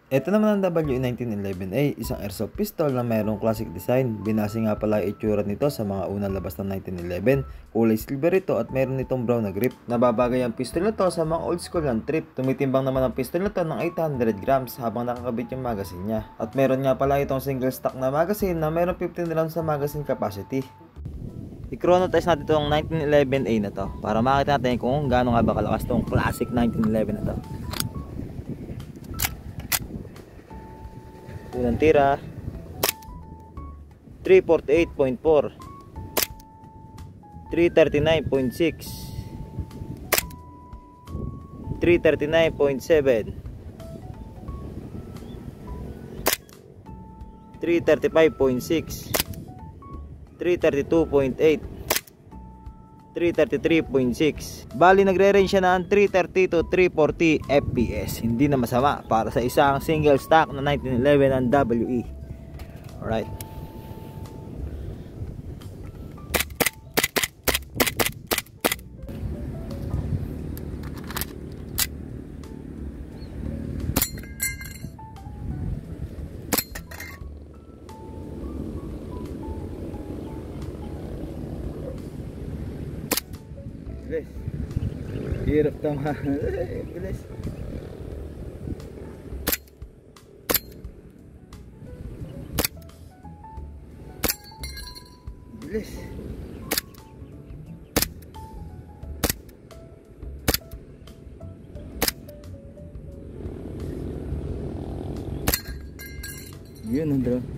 Ito naman ang WE1911A, isang airsoft pistol na mayroong classic design. Binase nga pala yung itsura nito sa mga unang labas ng 1911. Kulay silver ito at mayroon itong brown na grip. Nababagay ang pistol na to sa mga old school ng trip. Tumitimbang naman ang pistol na to ng 800 grams habang nakakabit yung magazine niya. At meron nga pala itong single stock na magazine na mayroong 15 rounds sa magazine capacity. I-chrono test natin itong 1911A na to para makita natin kung gaano nga ba kalakas itong classic 1911 na to. Unang tira 348.4, 339.6, 339.7, 335.6, 332.8, 333.6. Bali nagre-range siya ng 330 to 340 FPS. Hindi na masama para sa isang single stock na 1911 ng WE. Alright. Bilis. Hirap tama. Bilis. Bilis. Yun ang drone.